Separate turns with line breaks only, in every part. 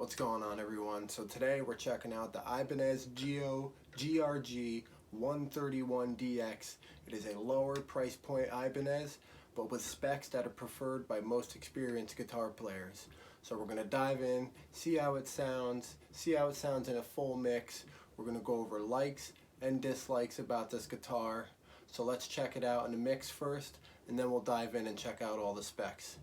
What's going on, everyone? So today we're checking out the Ibanez GIO GRG131DX. It is a lower price point Ibanez, but with specs that are preferred by most experienced guitar players. So we're going to dive in, see how it sounds in a full mix. We're going to go over likes and dislikes about this guitar. So let's check it out in the mix first, and then we'll dive in and check out all the specs.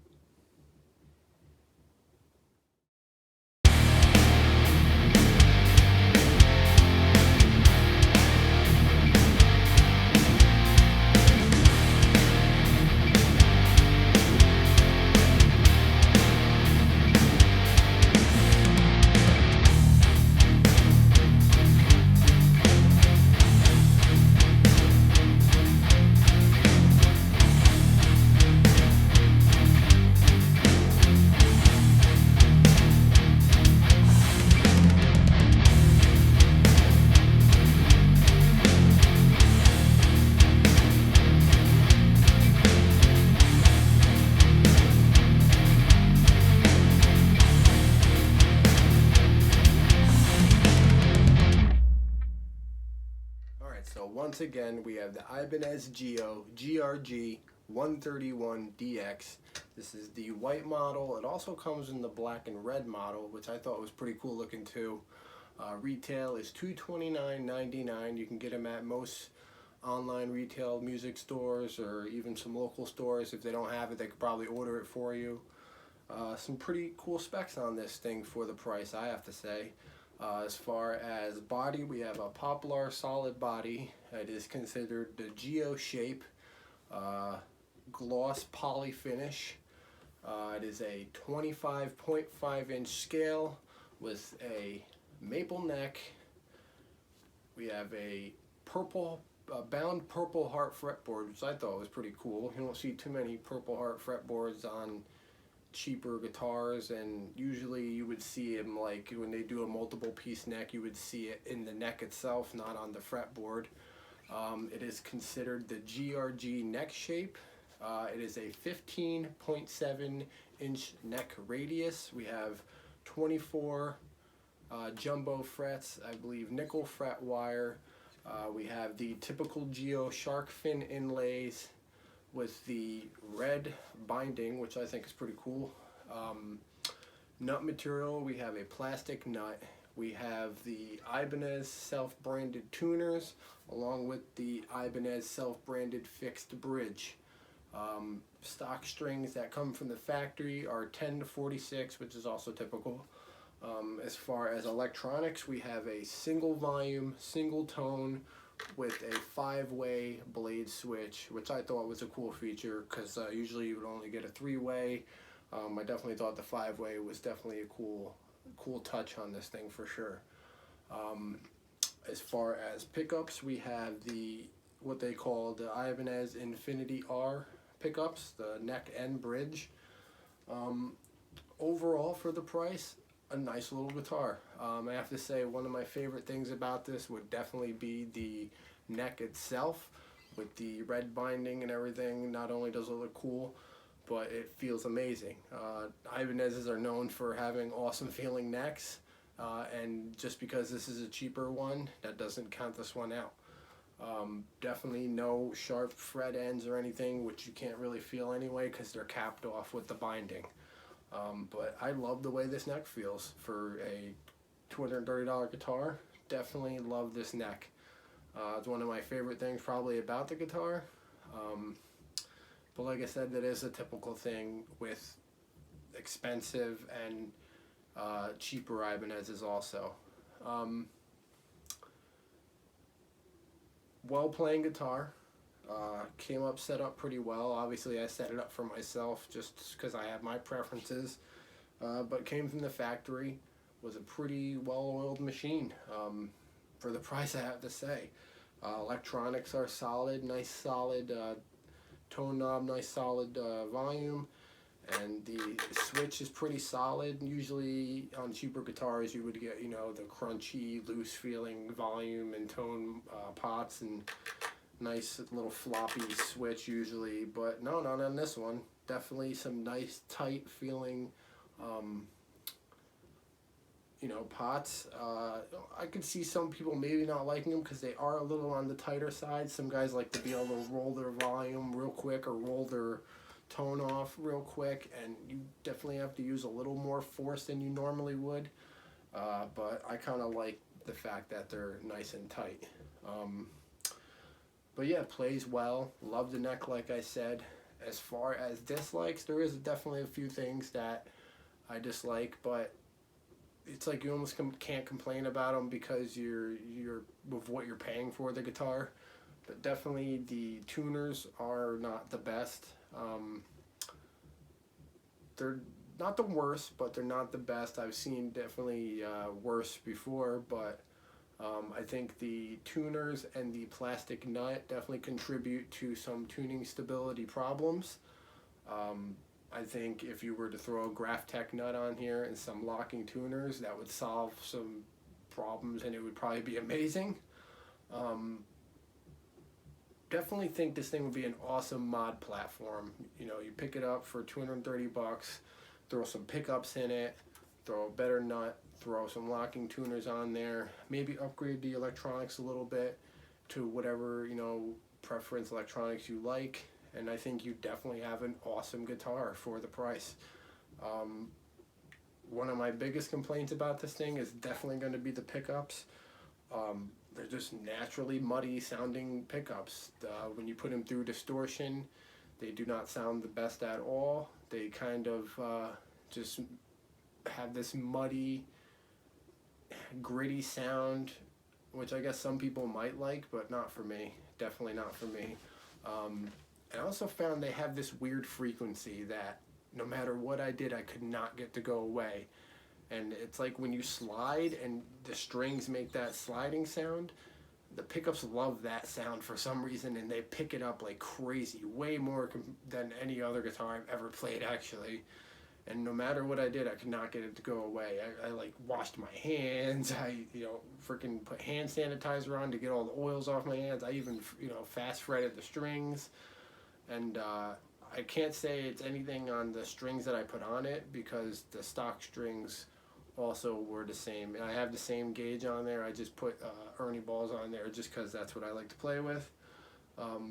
So once again, we have the Ibanez GIO GRG131DX. This is the white model. It also comes in the black and red model, which I thought was pretty cool looking too. Retail is $229.99. You can get them at most online retail music stores or even some local stores. If they don't have it, they could probably order it for you. Some pretty cool specs on this thing for the price, I have to say. As far as body, we have a poplar solid body. It is considered the GIO shape, gloss poly finish. It is a 25.5 inch scale with a maple neck. We have a bound purple heart fretboard, which I thought was pretty cool. You don't see too many purple heart fretboards on cheaper guitars, and usually you would see them like when they do a multiple piece neck, you would see it in the neck itself, not on the fretboard. It is considered the GRG neck shape. It is a 15.7 inch neck radius. We have 24 jumbo frets, I believe nickel fret wire. We have the typical GIO shark fin inlays with the red binding, which I think is pretty cool. Nut material, we have a plastic nut. We have the Ibanez self-branded tuners along with the Ibanez self-branded fixed bridge. Stock strings that come from the factory are 10 to 46, which is also typical. As far as electronics, we have a single volume, single tone with a 5-way blade switch, which I thought was a cool feature because usually you would only get a 3-way. I definitely thought the 5-way was definitely a cool touch on this thing for sure. As far as pickups, we have what they call the Ibanez Infinity R pickups, the neck and bridge. Overall, for the price, a nice little guitar. I have to say, one of my favorite things about this would definitely be the neck itself with the red binding and everything. Not only does it look cool, but it feels amazing. Ibanez's are known for having awesome feeling necks, and just because this is a cheaper one, that doesn't count this one out. Definitely no sharp fret ends or anything, which you can't really feel anyway because they're capped off with the binding. But I love the way this neck feels for a $230 guitar. Definitely love this neck. It's one of my favorite things probably about the guitar. But like I said, that is a typical thing with expensive and cheaper Ibanez's also. Well playing guitar. Came up set up pretty well. Obviously I set it up for myself just because I have my preferences, but came from the factory. Was a pretty well-oiled machine for the price, I have to say. Electronics are solid, nice solid tone knob, nice solid volume, and the switch is pretty solid. Usually on cheaper guitars you would get, you know, the crunchy, loose feeling volume and tone pots and nice little floppy switch usually, but no, not on this one. Definitely some nice tight feeling you know, pots. I could see some people maybe not liking them because they are a little on the tighter side. Some guys like to be able to roll their volume real quick or roll their tone off real quick, and you definitely have to use a little more force than you normally would. But I kind of like the fact that they're nice and tight. But yeah, plays well. Love the neck, like I said. As far as dislikes, there is definitely a few things that I dislike, but it's like you almost can't complain about them because you're with what you're paying for the guitar. But definitely the tuners are not the best. They're not the worst, but they're not the best. I've seen definitely worse before, but I think the tuners and the plastic nut definitely contribute to some tuning stability problems. I think if you were to throw a Graphtec nut on here and some locking tuners, that would solve some problems and it would probably be amazing. Definitely think this thing would be an awesome mod platform. You know, you pick it up for 230 bucks, throw some pickups in it, throw a better nut, throw some locking tuners on there, maybe upgrade the electronics a little bit to whatever, you know, preference electronics you like, and I think you definitely have an awesome guitar for the price. One of my biggest complaints about this thing is definitely going to be the pickups. They're just naturally muddy sounding pickups. When you put them through distortion, they do not sound the best at all. They kind of just have this muddy, gritty sound, which I guess some people might like, but not for me. Definitely not for me. And I also found they have this weird frequency that no matter what I did, I could not get to go away. And it's like when you slide and the strings make that sliding sound, the pickups love that sound for some reason, and they pick it up like crazy, way more than any other guitar I've ever played, actually. And no matter what I did, I could not get it to go away. I like washed my hands. I, you know, freaking put hand sanitizer on to get all the oils off my hands. I even, you know, fast fretted the strings. And I can't say it's anything on the strings that I put on it because the stock strings also were the same. And I have the same gauge on there. I just put Ernie balls on there just because that's what I like to play with.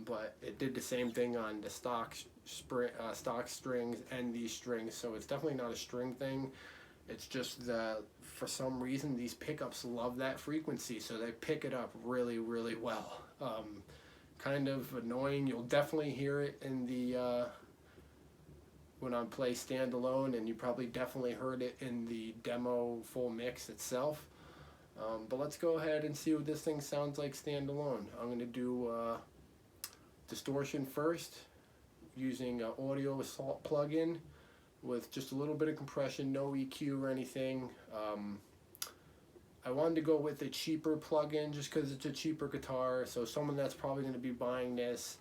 But it did the same thing on the stock strings and these strings, so it's definitely not a string thing. It's just that for some reason these pickups love that frequency, so they pick it up really, really well. Kind of annoying. You'll definitely hear it in the when I play standalone, and you probably definitely heard it in the demo full mix itself. But let's go ahead and see what this thing sounds like standalone. I'm going to do distortion first, using Audio Assault plugin with just a little bit of compression, no EQ or anything. I wanted to go with a cheaper plugin just because it's a cheaper guitar, so someone that's probably going to be buying this,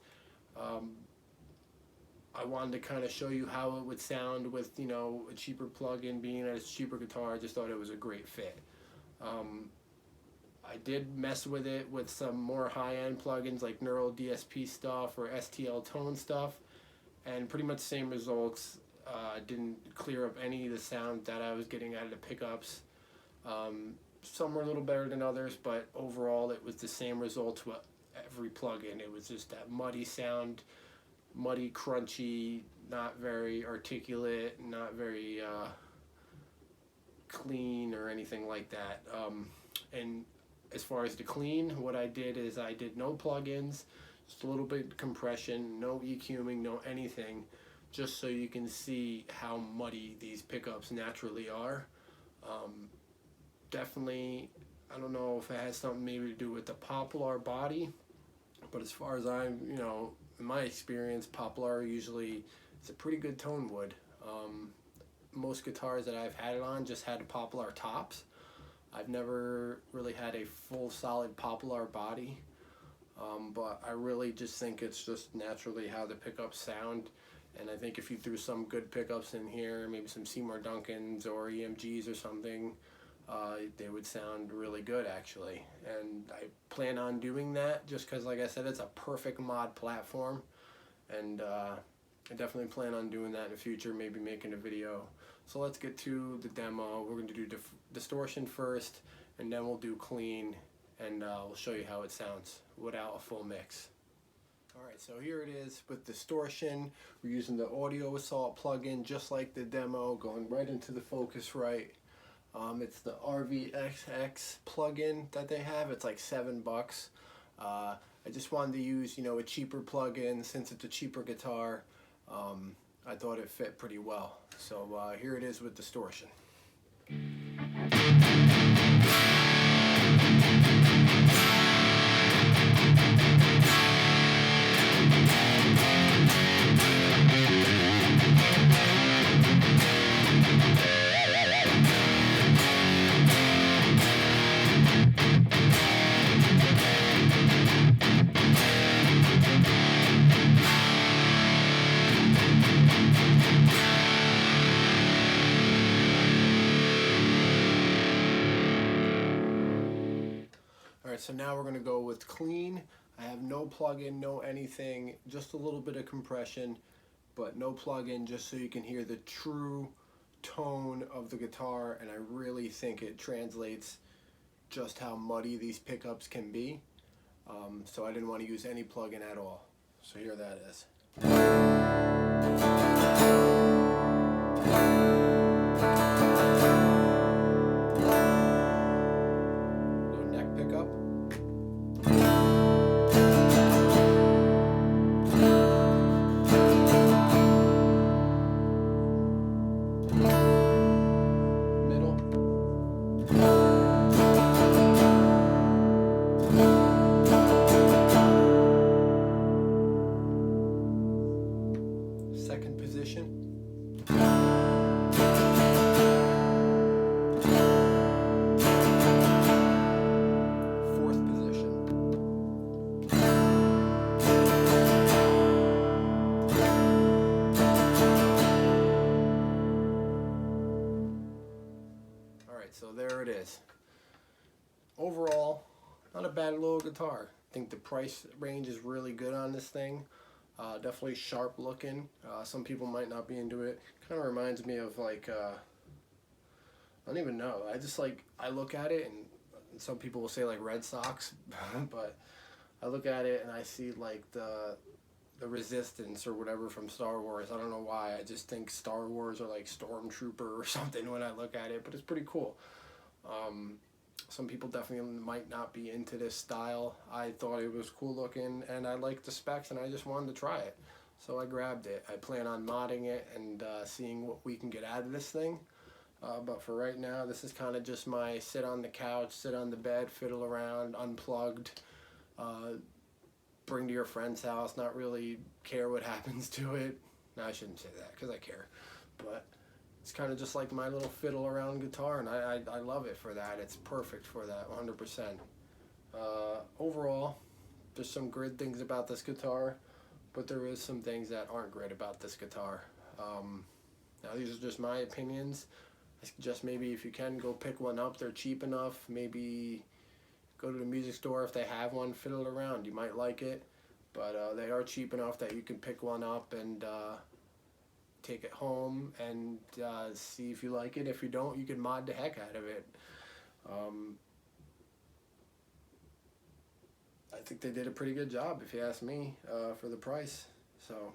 I wanted to kind of show you how it would sound with, you know, a cheaper plugin, being that it's a cheaper guitar. I just thought it was a great fit. I did mess with it with some more high-end plugins like Neural DSP stuff or STL Tone stuff, and pretty much the same results. Didn't clear up any of the sound that I was getting out of the pickups. Some were a little better than others, but overall it was the same results with every plugin. It was just that muddy sound, muddy, crunchy, not very articulate, not very clean or anything like that. And as far as the clean, what I did is I did no plugins, just a little bit of compression, no EQing, no anything, just so you can see how muddy these pickups naturally are. Definitely, I don't know if it has something maybe to do with the poplar body, but as far as I'm, you know, in my experience, poplar usually is a pretty good tone wood. Most guitars that I've had it on just had poplar tops. I've never really had a full solid poplar body, but I really just think it's just naturally how the pickups sound. And I think if you threw some good pickups in here, maybe some Seymour Duncans or EMGs or something, they would sound really good actually. And I plan on doing that just because, like I said, it's a perfect mod platform. And I definitely plan on doing that in the future, maybe making a video So let's get to the demo. We're going to do distortion first, and then we'll do clean, and we'll show you how it sounds without a full mix. Alright, so here it is with distortion. We're using the Audio Assault plugin just like the demo, going right into the Focusrite. It's the RVXX plugin that they have. It's like $7. I just wanted to use, you know, a cheaper plugin since it's a cheaper guitar. I thought it fit pretty well. So here it is with distortion. Alright, so now we're going to go with clean. I have no plug-in, no anything, just a little bit of compression, but no plug-in, just so you can hear the true tone of the guitar, and I really think it translates just how muddy these pickups can be. So I didn't want to use any plug-in at all. So here that is. Second position. Fourth position. Alright, so there it is. Overall, not a bad little guitar. I think the price range is really good on this thing. Definitely sharp looking. Some people might not be into it. Kind of reminds me of like, I don't even know. I look at it, and some people will say like Red Sox, but I look at it and I see like the Resistance or whatever from Star Wars. I don't know why. I just think Star Wars or like Stormtrooper or something when I look at it, but it's pretty cool. Some people definitely might not be into this style. I thought it was cool looking, and I liked the specs, and I just wanted to try it. So I grabbed it. I plan on modding it and seeing what we can get out of this thing. But for right now, this is kind of just my sit on the couch, sit on the bed, fiddle around, unplugged, bring to your friend's house, not really care what happens to it. No, I shouldn't say that because I care. But it's kind of just like my little fiddle around guitar, and I love it for that. It's perfect for that, 100%. Overall, there's some great things about this guitar, but there is some things that aren't great about this guitar. Now these are just my opinions. I suggest maybe if you can, go pick one up. They're cheap enough. Maybe go to the music store if they have one, fiddle around. You might like it, but they are cheap enough that you can pick one up and take it home and see if you like it. If you don't, you can mod the heck out of it. I think they did a pretty good job, if you ask me, for the price. So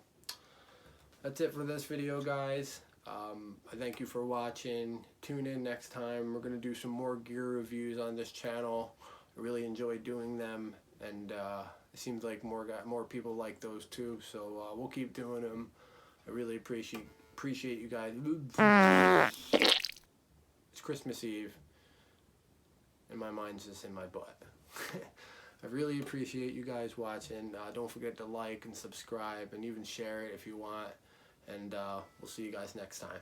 that's it for this video, guys. I thank you for watching. Tune in next time. We're going to do some more gear reviews on this channel. I really enjoy doing them, and it seems like more people like those too, so we'll keep doing them. I really appreciate you guys. It's Christmas Eve, and my mind's just in my butt. I really appreciate you guys watching. Don't forget to like and subscribe, and even share it if you want. And we'll see you guys next time.